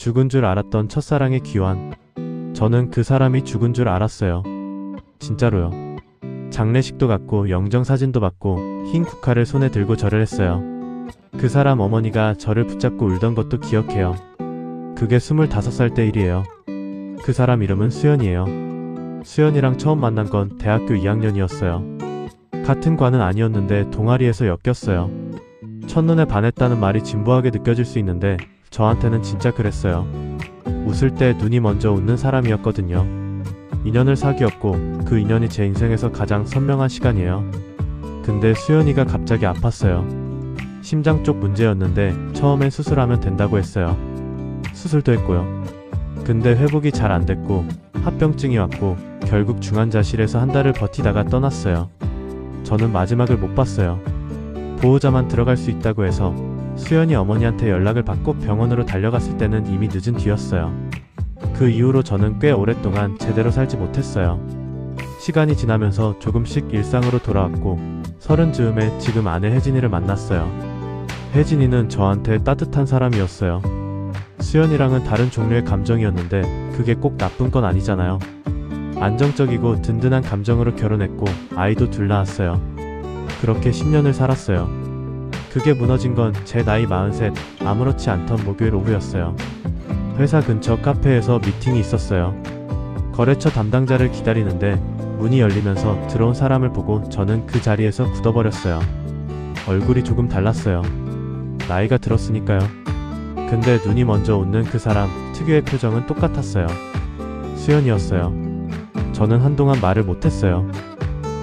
죽은 줄 알았던 첫사랑의 귀환. 저는 그 사람이 죽은 줄 알았어요. 진짜로요. 장례식도 갔고 영정사진도 받고 흰 국화를 손에 들고 절을 했어요. 그 사람 어머니가 저를 붙잡고 울던 것도 기억해요. 그게 25살 때 일이에요. 그 사람 이름은 수연이에요. 수연이랑 처음 만난 건 대학교 2학년이었어요. 같은 과는 아니었는데 동아리에서 엮였어요. 첫눈에 반했다는 말이 진부하게 느껴질 수 있는데 저한테는 진짜 그랬어요. 웃을 때 눈이 먼저 웃는 사람이었거든요. 인연을 사귀었고 그 인연이 제 인생에서 가장 선명한 시간이에요. 근데 수연이가 갑자기 아팠어요. 심장 쪽 문제였는데 처음엔 수술하면 된다고 했어요. 수술도 했고요. 근데 회복이 잘 안 됐고 합병증이 왔고 결국 중환자실에서 한 달을 버티다가 떠났어요. 저는 마지막을 못 봤어요. 보호자만 들어갈 수 있다고 해서 수연이 어머니한테 연락을 받고 병원으로 달려갔을 때는 이미 늦은 뒤였어요. 그 이후로 저는 꽤 오랫동안 제대로 살지 못했어요. 시간이 지나면서 조금씩 일상으로 돌아왔고 30 즈음에 지금 아내 혜진이를 만났어요. 혜진이는 저한테 따뜻한 사람이었어요. 수연이랑은 다른 종류의 감정이었는데 그게 꼭 나쁜 건 아니잖아요. 안정적이고 든든한 감정으로 결혼했고 아이도 둘 낳았어요. 그렇게 10년을 살았어요. 그게 무너진 건 제 나이 43 아무렇지 않던 목요일 오후였어요. 회사 근처 카페에서 미팅이 있었어요. 거래처 담당자를 기다리는데 문이 열리면서 들어온 사람을 보고 저는 그 자리에서 굳어버렸어요. 얼굴이 조금 달랐어요. 나이가 들었으니까요. 근데 눈이 먼저 웃는 그 사람 특유의 표정은 똑같았어요. 수연이었어요. 저는 한동안 말을 못했어요.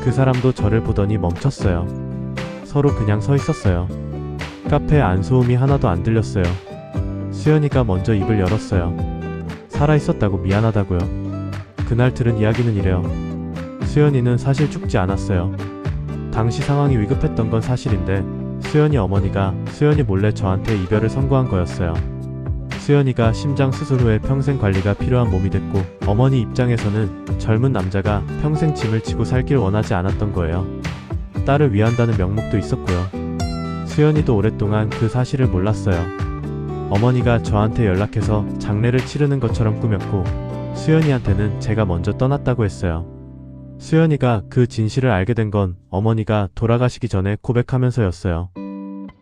그 사람도 저를 보더니 멈췄어요. 서로 그냥 서 있었어요. 카페에 안소음이 하나도 안 들렸어요. 수연이가 먼저 입을 열었어요. 살아있었다고 미안하다고요. 그날 들은 이야기는 이래요. 수연이는 사실 죽지 않았어요. 당시 상황이 위급했던 건 사실인데 수연이 어머니가 수연이 몰래 저한테 이별을 선고한 거였어요. 수연이가 심장 수술 후에 평생 관리가 필요한 몸이 됐고 어머니 입장에서는 젊은 남자가 평생 짐을 지고 살길 원하지 않았던 거예요. 딸을 위한다는 명목도 있었고요. 수연이도 오랫동안 그 사실을 몰랐어요. 어머니가 저한테 연락해서 장례를 치르는 것처럼 꾸몄고 수연이한테는 제가 먼저 떠났다고 했어요. 수연이가 그 진실을 알게 된 건 어머니가 돌아가시기 전에 고백하면서였어요.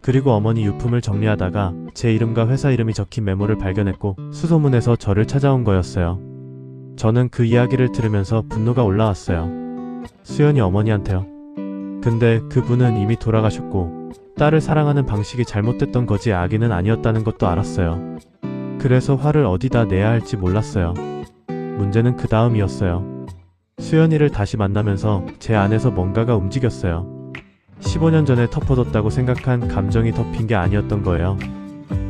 그리고 어머니 유품을 정리하다가 제 이름과 회사 이름이 적힌 메모를 발견했고 수소문에서 저를 찾아온 거였어요. 저는 그 이야기를 들으면서 분노가 올라왔어요. 수연이 어머니한테요. 근데 그분은 이미 돌아가셨고 딸을 사랑하는 방식이 잘못됐던 거지 악인은 아니었다는 것도 알았어요. 그래서 화를 어디다 내야 할지 몰랐어요. 문제는 그 다음이었어요. 수연이를 다시 만나면서 제 안에서 뭔가가 움직였어요. 15년 전에 덮어뒀다고 생각한 감정이 덮인 게 아니었던 거예요.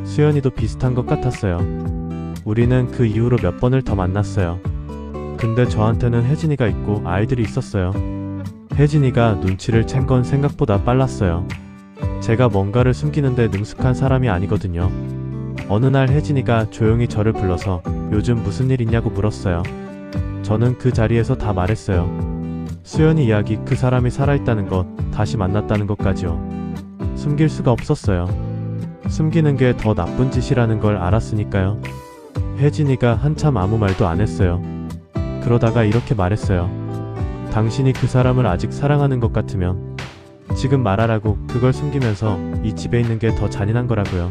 수연이도 비슷한 것 같았어요. 우리는 그 이후로 몇 번을 더 만났어요. 근데 저한테는 혜진이가 있고 아이들이 있었어요. 혜진이가 눈치를 챈 건 생각보다 빨랐어요. 제가 뭔가를 숨기는데 능숙한 사람이 아니거든요. 어느 날 혜진이가 조용히 저를 불러서 요즘 무슨 일 있냐고 물었어요. 저는 그 자리에서 다 말했어요. 수연이 이야기, 그 사람이 살아있다는 것, 다시 만났다는 것까지요. 숨길 수가 없었어요. 숨기는 게 더 나쁜 짓이라는 걸 알았으니까요. 혜진이가 한참 아무 말도 안 했어요. 그러다가 이렇게 말했어요. 당신이 그 사람을 아직 사랑하는 것 같으면 지금 말하라고. 그걸 숨기면서 이 집에 있는 게 더 잔인한 거라고요.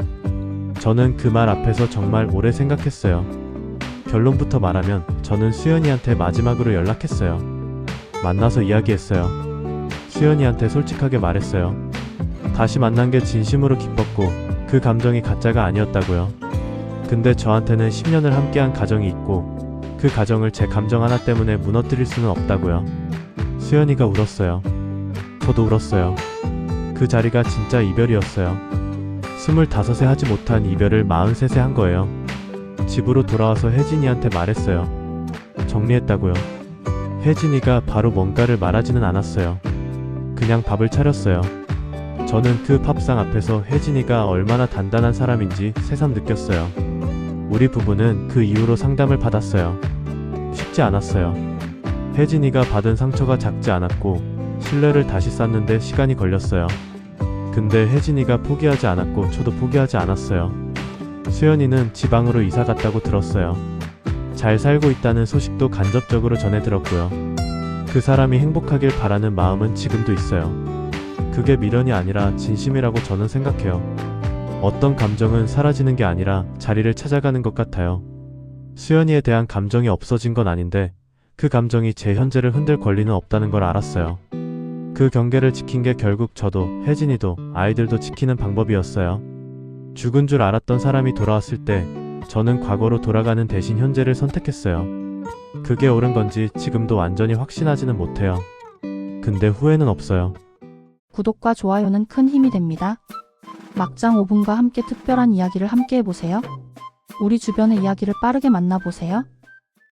저는 그 말 앞에서 정말 오래 생각했어요. 결론부터 말하면 저는 수연이한테 마지막으로 연락했어요. 만나서 이야기했어요. 수연이한테 솔직하게 말했어요. 다시 만난 게 진심으로 기뻤고 그 감정이 가짜가 아니었다고요. 근데 저한테는 10년을 함께한 가정이 있고 그 가정을 제 감정 하나 때문에 무너뜨릴 수는 없다고요. 수연이가 울었어요. 저도 울었어요. 그 자리가 진짜 이별이었어요. 25에 하지 못한 이별을 43에 한 거예요. 집으로 돌아와서 혜진이한테 말했어요. 정리했다고요. 혜진이가 바로 뭔가를 말하지는 않았어요. 그냥 밥을 차렸어요. 저는 그 밥상 앞에서 혜진이가 얼마나 단단한 사람인지 새삼 느꼈어요. 우리 부부는 그 이후로 상담을 받았어요. 쉽지 않았어요. 혜진이가 받은 상처가 작지 않았고 신뢰를 다시 쌓는데 시간이 걸렸어요. 근데 혜진이가 포기하지 않았고 저도 포기하지 않았어요. 수연이는 지방으로 이사 갔다고 들었어요. 잘 살고 있다는 소식도 간접적으로 전해 들었고요. 그 사람이 행복하길 바라는 마음은 지금도 있어요. 그게 미련이 아니라 진심이라고 저는 생각해요. 어떤 감정은 사라지는 게 아니라 자리를 찾아가는 것 같아요. 수연이에 대한 감정이 없어진 건 아닌데 그 감정이 제 현재를 흔들 권리는 없다는 걸 알았어요. 그 경계를 지킨 게 결국 저도 혜진이도 아이들도 지키는 방법이었어요. 죽은 줄 알았던 사람이 돌아왔을 때 저는 과거로 돌아가는 대신 현재를 선택했어요. 그게 옳은 건지 지금도 완전히 확신하지는 못해요. 근데 후회는 없어요. 구독과 좋아요는 큰 힘이 됩니다. 막장 5분과 함께 특별한 이야기를 함께 해보세요. 우리 주변의 이야기를 빠르게 만나보세요.